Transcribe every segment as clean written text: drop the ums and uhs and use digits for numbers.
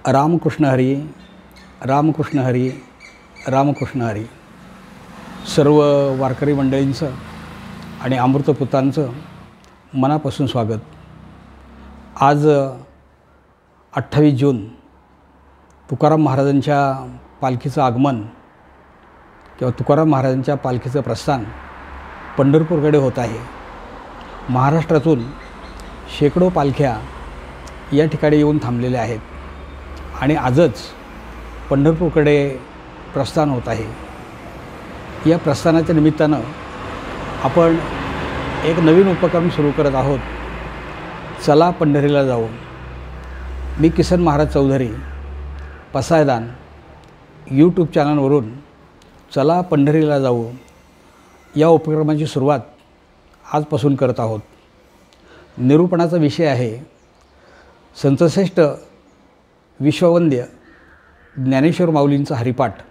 रामकृष्ण हरी, रामकृष्ण हरी, रामकृष्ण हरी. सर्व वारकरी मंडळींचं आणि अमृतपुत्रांचं मनापासून स्वागत. आज 28 जून तुकाराम महाराजांच्या पालखीचं आगमन किंवा तुकाराम महाराजांच्या पालखीचं प्रस्थान पंढरपूरकडे होत आहे. महाराष्ट्रातून शेकडो पालख्या या ठिकाणी येऊन थांबलेल्या आहेत आणि आजच पंढरपूरकडे प्रस्थान होत आहे. या प्रस्थानाच्या निमित्तानं आपण एक नवीन उपक्रम सुरू करत आहोत. चला पंढरीला जाऊ. मी किसन महाराज चौधरी पसायदान यूट्यूब चॅनलवरून चला पंढरीला जाऊ या उपक्रमाची सुरुवात आजपासून करत आहोत. निरूपणाचा विषय आहे संतश्रेष्ठ विश्ववंद्य ज्ञानेश्वर माऊलींचा हरिपाठ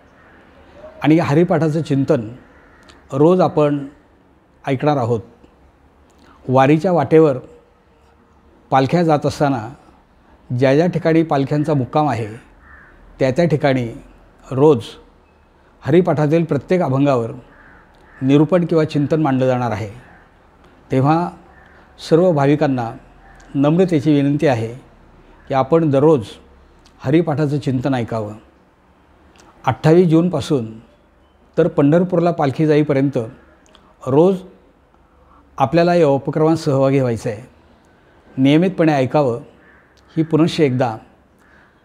आणि या हरिपाठाचं चिंतन रोज आपण ऐकणार आहोत. वारीच्या वाटेवर पालख्या जात असताना ज्या ज्या ठिकाणी पालख्यांचा मुक्काम आहे त्या त्या ठिकाणी रोज हरिपाठातील प्रत्येक अभंगावर निरूपण किंवा चिंतन मांडलं जाणार आहे. तेव्हा सर्व भाविकांना नम्रतेची विनंती आहे की आपण दररोज हरिपाठाचं चिंतन ऐकावं. 28 जूनपासून तर पंढरपूरला पालखी जाईपर्यंत रोज आपल्याला या उपक्रमात सहभागी व्हायचं आहे. नियमितपणे ऐकावं ही पुनश्च एकदा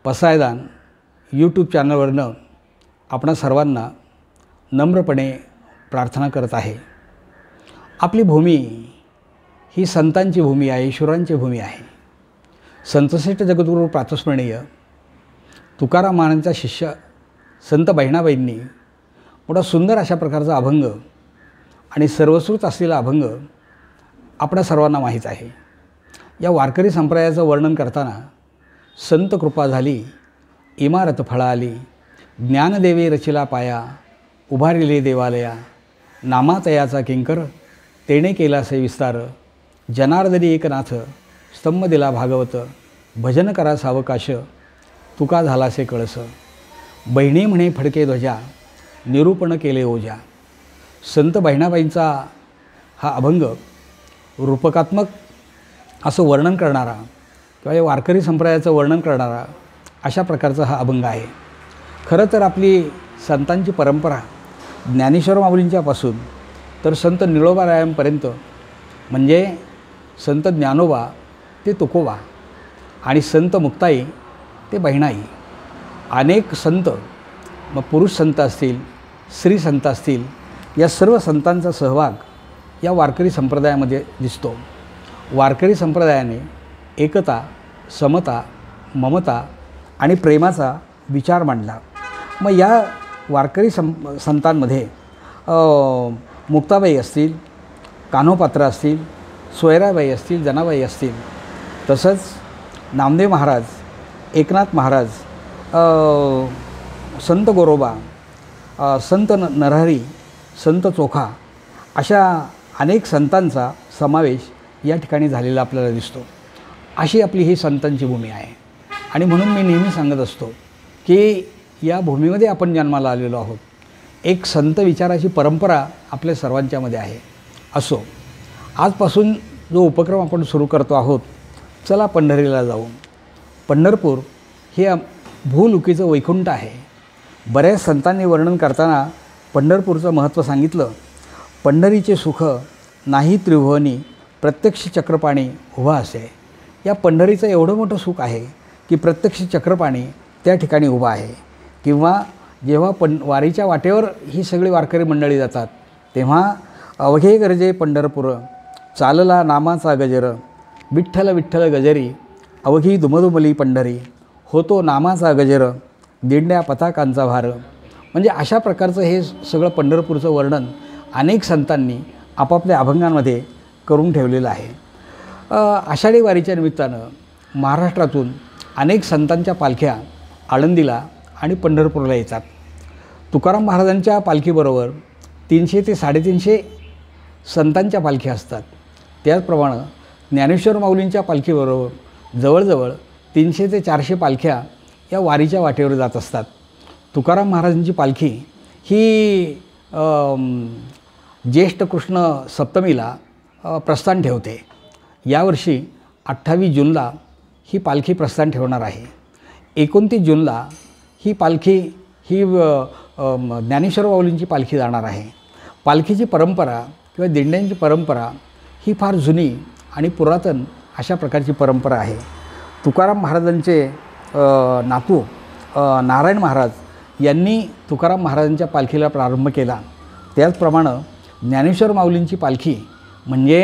पसायदान यूट्यूब चॅनलवरनं आपणा सर्वांना नम्रपणे प्रार्थना करत आहे. आपली भूमी ही संतांची भूमी आहे, ईश्वरांची भूमी आहे. संतश्रेष्ठ जगद्गुरू प्रातस्मरणीय तुकाराम महाराजांचा शिष्य संत बहिणाबाईंनी मोठा सुंदर अशा प्रकारचा अभंग आणि सर्वश्रुत असलेला अभंग आपणा सर्वांना माहीत आहे. या वारकरी संप्रदायाचं वर्णन करताना संत कृपा झाली, इमारत फळा आली, ज्ञानदेवे रचिला पाया, उभारिले देवालया, नामातयाचा किंकर, तेणे केलासे विस्तार, जनार्दनी एकनाथ, स्तंभ दिला भागवत, भजन करा सावकाश, तुका झालासे कळस, बहिणी म्हणे फडके ध्वजा, निरूपण केले ओजा. संत बहिणाबाईंचा हा अभंग रूपकात्मक असं वर्णन करणारा किंवा या वारकरी संप्रदायाचं वर्णन करणारा अशा प्रकारचा हा अभंग आहे. खरं तर आपली संतांची परंपरा ज्ञानेश्वर माऊलींच्यापासून तर संत निळोबारायांपर्यंत म्हणजे संत ज्ञानोबा ते तुकोबा आणि संत मुक्ताई ते बहिणाई अनेक संत, मग पुरुष संत असतील, स्त्री संत असतील, या सर्व संतांचा सहभाग या वारकरी संप्रदायामध्ये दिसतो. वारकरी संप्रदायाने एकता, समता, ममता आणि प्रेमाचा विचार मांडला. मग या वारकरी संतांमध्ये मुक्ताबाई असतील, कान्होपात्र असतील, सोयराबाई असतील, जनाबाई असतील, तसंच नामदेव महाराज, एकनाथ महाराज, संत गोरोबा, संत नरहरी, संत चोखा अशा अनेक संतांचा समावेश या ठिकाणी झालेला आपल्याला दिसतो. अशी आपली ही संतांची भूमी आहे आणि म्हणून मी नेहमी सांगत असतो की या भूमीमध्ये आपण जन्माला आलेलो आहोत. एक संत विचाराची परंपरा आपल्या सर्वांच्यामध्ये आहे. असो, आजपासून जो उपक्रम आपण सुरू करतो आहोत, चला पंढरीला जाऊ. पंढरपूर हे भूलुकीचं वैकुंठ आहे. बऱ्याच संतांनी वर्णन करताना पंढरपूरचं महत्त्व सांगितलं. पंढरीचे सुख नाही त्रिभुवनी, प्रत्यक्ष चक्रपाणी उभा असे. या पंढरीचं एवढं मोठं सुख आहे की प्रत्यक्ष चक्रपाणी त्या ठिकाणी उभा आहे. किंवा जेव्हा वारीच्या वाटेवर ही सगळी वारकरी मंडळी जातात तेव्हा अवघे गरजे पंढरपूर, चालला नामाचा गजर, विठ्ठल विठ्ठल गजरी, अवघी दुमदुमली पंढरी, होतो नामाचा गजर, दिंड्या पताकांचा भार. म्हणजे अशा प्रकारचं हे सगळं पंढरपूरचं वर्णन अनेक संतांनी आपापल्या अभंगांमध्ये करून ठेवलेलं आहे. आषाढी वारीच्या निमित्तानं महाराष्ट्रातून अनेक संतांच्या पालख्या आळंदीला आणि पंढरपूरला येतात. तुकाराम महाराजांच्या पालखीबरोबर 300 ते 350 संतांच्या पालख्या असतात. त्याचप्रमाणे ज्ञानेश्वर माऊलींच्या पालखीबरोबर जवळजवळ 300 ते 400 पालख्या या वारीच्या वाटेवर जात असतात. तुकाराम महाराजांची पालखी ही ज्येष्ठ कृष्ण सप्तमीला प्रस्थान ठेवते. यावर्षी 28 जूनला ही पालखी प्रस्थान ठेवणार आहे. 29 जूनला ही पालखी ही ज्ञानेश्वर माऊलींची पालखी जाणार आहे. पालखीची परंपरा किंवा दिंड्यांची परंपरा ही फार जुनी आणि पुरातन अशा प्रकारची परंपरा आहे. तुकाराम महाराजांचे नातू नारायण महाराज यांनी तुकाराम महाराजांच्या पालखीला प्रारंभ केला. त्याचप्रमाणे ज्ञानेश्वर माऊलींची पालखी म्हणजे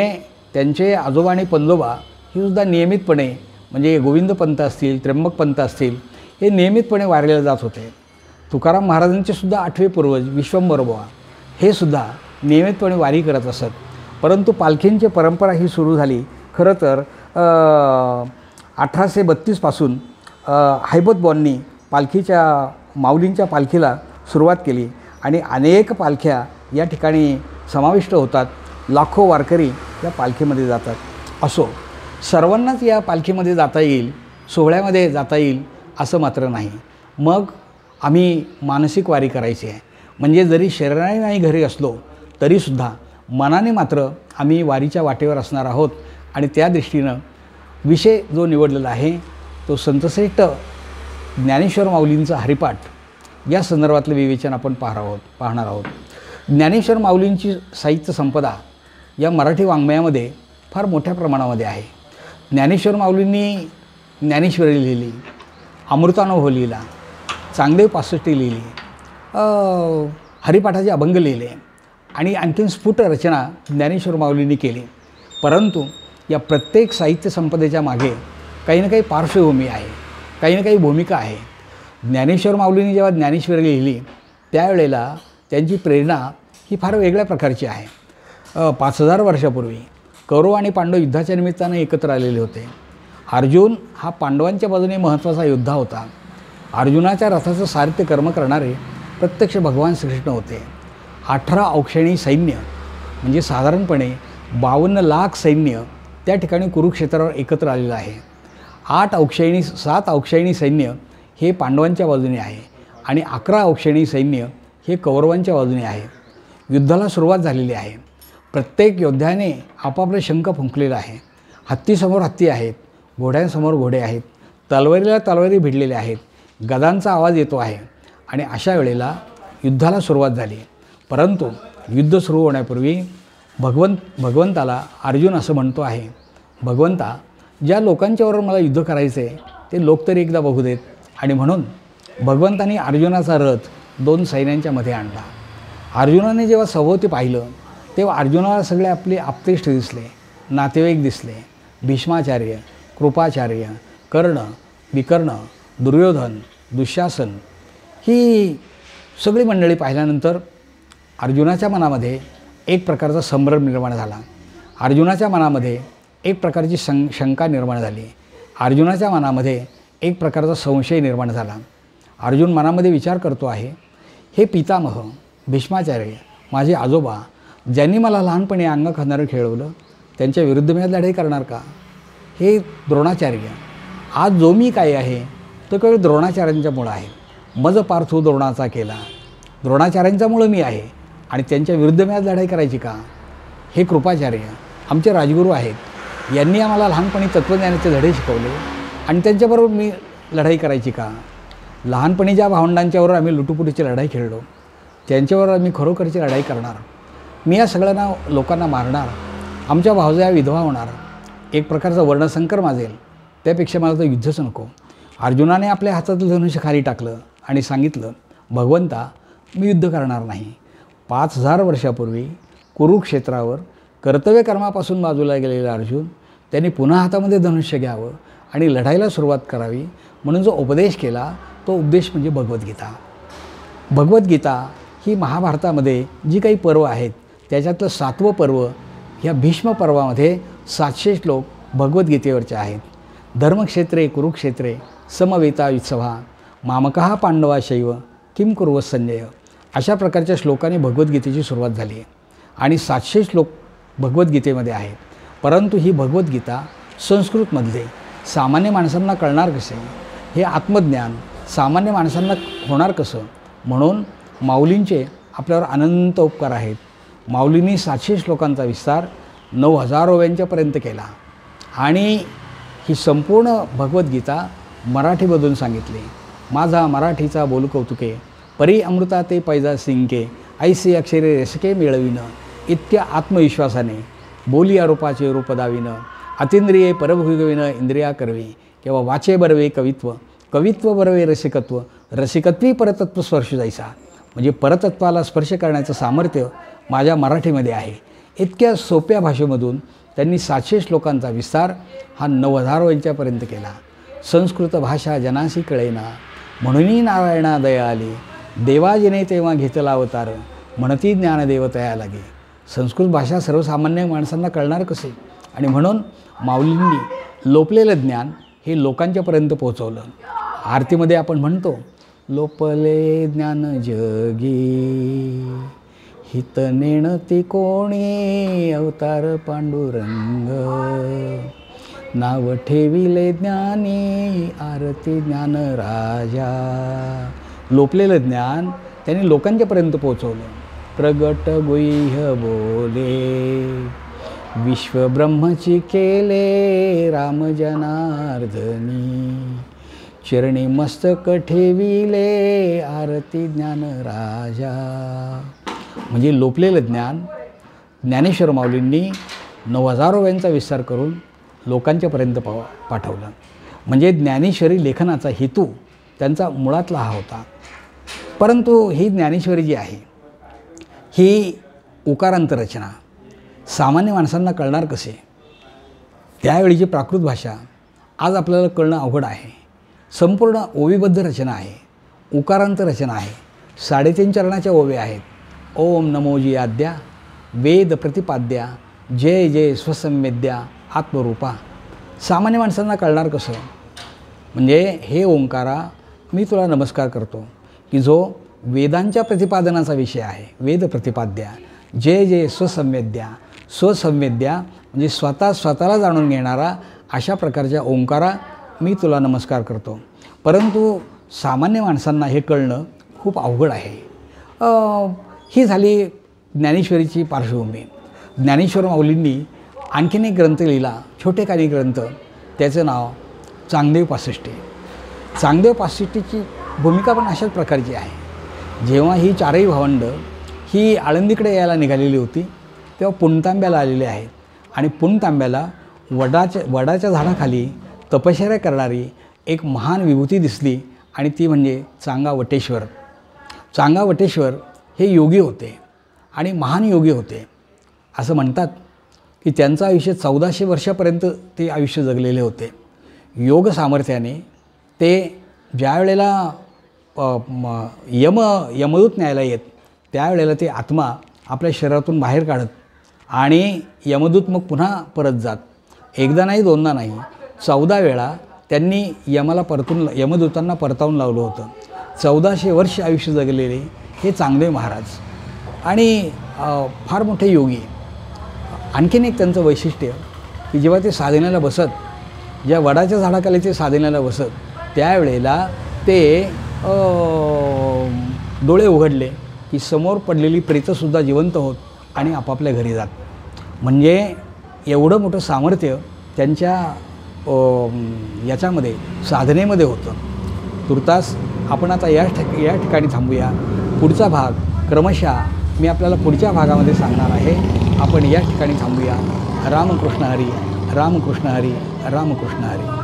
त्यांचे आजोबा आणि पंजोबा ही सुद्धा नियमितपणे म्हणजे गोविंदपंत असतील, त्र्यंबकपंत असतील, हे नियमितपणे वारीला जात होते. तुकाराम महाराजांचे सुद्धा 8वे पूर्वज विश्वंभरबुवा हे सुद्धा नियमितपणे वारी करत असत. परंतु पालखींची परंपरा ही सुरू झाली खरं तर 1832 पासून हैबतबॉननी पालखीच्या माऊलींच्या पालखीला सुरुवात केली आणि अनेक पालख्या या ठिकाणी समाविष्ट होतात. लाखो वारकरी या पालखीमध्ये जातात. असो, सर्वांनाच या पालखीमध्ये जाता येईल, सोहळ्यामध्ये जाता येईल असं मात्र नाही. मग आम्ही मानसिक वारी करायची आहे. म्हणजे जरी शरीराने नाही घरी असलो तरीसुद्धा मनाने मात्र आम्ही वारीच्या वाटेवर असणार आहोत. आणि त्या दृष्टीनं विषय जो निवडलेला आहे तो संतश्रेष्ठ ज्ञानेश्वर माऊलींचा हरिपाठ या संदर्भातलं विवेचन आपण पाहणार आहोत. ज्ञानेश्वर माऊलींची साहित्य संपदा या मराठी वाङ्मयामध्ये फार मोठ्या प्रमाणामध्ये आहे. ज्ञानेश्वर माऊलींनी ज्ञानेश्वरी लिहिली, अमृतानुभव लिहिला, चांगदेव 65 लिहिली, हरिपाठाचे अभंग लिहिले आणि आणखीन स्फुट रचना ज्ञानेश्वर माऊलींनी केली. परंतु या प्रत्येक साहित्य संपदेच्या मागे काही ना काही पार्श्वभूमी आहे, काही ना काही भूमिका आहे. ज्ञानेश्वर माऊलींनी जेव्हा ज्ञानेश्वरी लिहिली त्यावेळेला त्यांची प्रेरणा ही फार वेगळ्या प्रकारची आहे. 5000 वर्षापूर्वी कौरव आणि पांडव युद्धाच्या निमित्तानं एकत्र आलेले होते. अर्जुन हा पांडवांच्या बाजूने महत्त्वाचा योद्धा होता. अर्जुनाच्या रथाचं सारथ्य कर्म करणारे प्रत्यक्ष भगवान श्रीकृष्ण होते. 18 औक्षणी सैन्य म्हणजे साधारणपणे 52 लाख सैन्य त्या ठिकाणी कुरुक्षेत्रावर एकत्र आलेलं आहे. 7 औक्षणी सैन्य हे पांडवांच्या बाजूने आहे आणि 11 औक्षणी सैन्य हे कौरवांच्या बाजूने आहे. युद्धाला सुरुवात झालेली आहे. प्रत्येक योद्ध्याने आपापले शंख फुंकलेला आहे. हत्तीसमोर हत्ती आहेत, घोड्यांसमोर घोडे आहेत, तलवारीला तलवारी भिडलेल्या आहेत, गदांचा आवाज येतो आहे आणि अशा वेळेला युद्धाला सुरुवात झाली. परंतु युद्ध सुरू होण्यापूर्वी भगवंताला अर्जुन असं म्हणतो आहे, भगवंता ज्या लोकांच्यावर मला युद्ध करायचं आहे ते लोक तरी एकदा बघू देत. आणि म्हणून भगवंतांनी अर्जुनाचा रथ 2 सैन्यांच्या मध्ये आणला. अर्जुनाने जेव्हा सभोवती पाहिलं तेव्हा अर्जुनाला सगळे आपले आप्तेष्ट दिसले, नातेवाईक दिसले. भीष्माचार्य, कृपाचार्य, कर्ण, विकर्ण, दुर्योधन, दुःशासन ही सगळी मंडळी पाहिल्यानंतर अर्जुनाच्या मनामध्ये एक प्रकारचा संभ्रम निर्माण झाला. अर्जुनाच्या मनामध्ये एक प्रकारची शंका निर्माण झाली. अर्जुनाच्या मनामध्ये एक प्रकारचा संशय निर्माण झाला. अर्जुन मनामध्ये विचार करतो आहे, हे पितामह भीष्माचार्य, माझे आजोबा, ज्यांनी मला लहानपणी अंग खांद्यावर खेळवलं, त्यांच्या विरुद्ध मी आज लढाई करणार का? हे द्रोणाचार्य, आज जो मी काय आहे तो केवळ द्रोणाचार्यांच्यामुळं आहे. मज पार्थो द्रोणाचा केला, द्रोणाचार्यांच्यामुळं मी आहे आणि त्यांच्या विरुद्ध मी आज लढाई करायची का? हे कृपाचार्य, आमचे राजगुरू आहेत, यांनी आम्हाला लहानपणी तत्त्वज्ञानाचे धडे शिकवले आणि त्यांच्याबरोबर मी लढाई करायची का? लहानपणी ज्या भावंडांच्यावर आम्ही लुटुपुटीची लढाई खेळलो त्यांच्यावर आम्ही खरोखरची लढाई करणार. मी या सगळ्यांना लोकांना मारणार, आमच्या भावजया विधवा होणार, एक प्रकारचा वर्णसंकर माजेल, त्यापेक्षा मला तर युद्धच नको. अर्जुनाने आपल्या हातातलं धनुष्य खाली टाकलं आणि सांगितलं, भगवंता मी युद्ध करणार नाही. 5000 वर्षापूर्वी कुरुक्षेत्रावर कर्तव्यकर्मापासून बाजूला गेलेला अर्जुन त्यांनी पुन्हा हातामध्ये धनुष्य घ्यावं आणि लढाईला सुरुवात करावी म्हणून जो उपदेश केला तो उपदेश म्हणजे भगवद्गीता. भगवद्गीता ही महाभारतामध्ये जी काही पर्व आहेत त्याच्यातलं 7वं पर्व ह्या भीष्म पर्वामध्ये 700 श्लोक भगवद्गीतेवरचे आहेत. धर्मक्षेत्रे कुरुक्षेत्रे समवेता युत्सभा मामकः पांडवा शैव किम कुर्वत संजय, अशा प्रकारच्या श्लोकाने भगवद्गीतेची सुरुवात झाली आहे आणि 700 श्लोक भगवद्गीतेमध्ये आहेत. परंतु ही भगवद्गीता संस्कृतमधले सामान्य माणसांना कळणार कसे? हे आत्मज्ञान सामान्य माणसांना होणार कसं? म्हणून माऊलींचे आपल्यावर अनंत उपकार आहेत. माऊलींनी 700 श्लोकांचा विस्तार 9000 ओव्यांच्यापर्यंत केला आणि ही संपूर्ण भगवद्गीता मराठीमधून सांगितली. माझा मराठीचा बोल कौतुके, परी अमृता ते पैजा सिंके, ऐसे अक्षरे रसके मिळविनं, इतक्या आत्मविश्वासाने बोलिया रूपाचे रूप दाविनं, अतिंद्रिये परभुगविनं इंद्रिया करवी, किंवा वाचे बरवे कवित्व, कवित्व बरवे रसिकत्व, रसिकत्वी परतत्व स्पर्श जायचा. म्हणजे परतत्वाला स्पर्श करण्याचं सामर्थ्य माझ्या मराठीमध्ये आहे. इतक्या सोप्या भाषेमधून त्यांनी 700 श्लोकांचा विस्तार हा 9000 ओव्यांच्यापर्यंत केला. संस्कृत भाषा जनासी कळेना, म्हणूनही नारायणा दया आली, देवाजिने तेव्हा घेतला अवतार, म्हणती ज्ञानदेव तया लागे. संस्कृत भाषा सर्वसामान्य माणसांना कळणार कसे? आणि म्हणून माऊलींनी लोपलेलं ज्ञान हे लोकांच्यापर्यंत पोहोचवलं. आरतीमध्ये आपण म्हणतो, लोपले ज्ञान जगी, हित नेणती कोणी अवतार पांडुरंग, नाव ठेविले ज्ञानी आरती ज्ञान राजा. लोपलेलं ज्ञान त्यांनी लोकांच्यापर्यंत पोहोचवलं. प्रगट गुह्य बोले, विश्वब्रह्मची केले राम जनार्दनी, चरणी मस्तक ठेविले आरती ज्ञान राजा. म्हणजे लोपलेलं ज्ञान ज्ञानेश्वर माऊलींनी 9000 ओव्यांचा विस्तार करून लोकांच्यापर्यंत पाठवलं. म्हणजे ज्ञानेश्वरी लेखनाचा हेतू त्यांचा मुळातला हा होता. परंतु ही ज्ञानेश्वरी जी आहे ही उकारांत रचना सामान्य माणसांना कळणार कसे? त्यावेळीची प्राकृत भाषा आज आपल्याला कळणं अवघड आहे. संपूर्ण ओवीबद्ध रचना आहे, उकारांत रचना आहे, 3.5 चरणाच्या ओव्या आहेत. ओम नमोजी आद्या, वेद प्रतिपाद्या, जय जय स्वसंवेद्या आत्मरूपा. सामान्य माणसांना कळणार कसं? म्हणजे हे ओंकारा मी तुला नमस्कार करतो की जो वेदांच्या प्रतिपादनाचा विषय आहे. वेद प्रतिपाद्या, जय जय स्वसंवेद्या. स्वसंवेद्या म्हणजे स्वतःला जाणून घेणारा अशा प्रकारच्या ओंकारा मी तुला नमस्कार करतो. परंतु सामान्य माणसांना हे कळणं खूप अवघड आहे. ही झाली ज्ञानेश्वरीची पार्श्वभूमी. ज्ञानेश्वर माऊलींनी आणखीन एक ग्रंथ लिहिला, छोटेखानी ग्रंथ, त्याचं नाव चांगदेव पासष्टी. चांगदेव पासष्टीची भूमिका पण अशाच प्रकारची आहे. जेव्हा ही 4ही भावंडं ही आळंदीकडे यायला निघालेली होती तेव्हा पुणतांब्याला आलेले आहेत आणि पुणतांब्याला वडाच्या झाडाखाली तपश्चर्या करणारी एक महान विभूती दिसली आणि ती म्हणजे चांगावटेश्वर. चांगावटेश्वर हे योगी होते आणि महान योगी होते. असं म्हणतात की त्यांचं आयुष्य 1400 वर्षापर्यंत ते आयुष्य जगलेले होते. योग सामर्थ्याने ते ज्या वेळेला यमदूत न्यायला येत त्यावेळेला ते आत्मा आपल्या शरीरातून बाहेर काढत आणि यमदूत मग पुन्हा परत जात. एकदा नाही, दोनदा नाही, 14 वेळा त्यांनी यमदूतांना परतावून लावलं होतं. 1400 वर्ष आयुष्य जगलेले हे चांगदेव महाराज आणि फार मोठे योगी. आणखीन एक त्यांचं वैशिष्ट्य की जेव्हा ते साधनेला बसत, ज्या वडाच्या झाडाखाली ते साधनेला बसत त्यावेळेला ते डोळे उघडले की समोर पडलेली प्रेतसुद्धा जिवंत होत आणि आपापल्या घरी जात. म्हणजे एवढं मोठं सामर्थ्य त्यांच्या याच्यामध्ये साधनेमध्ये होतं. तुर्तास आपण आता या ठिकाणी थांबूया. पुढचा भाग क्रमशः मी आपल्याला पुढच्या भागामध्ये सांगणार आहे. आपण या ठिकाणी थांबूया. रामकृष्ण हरी, रामकृष्ण हरी, रामकृष्ण हरी.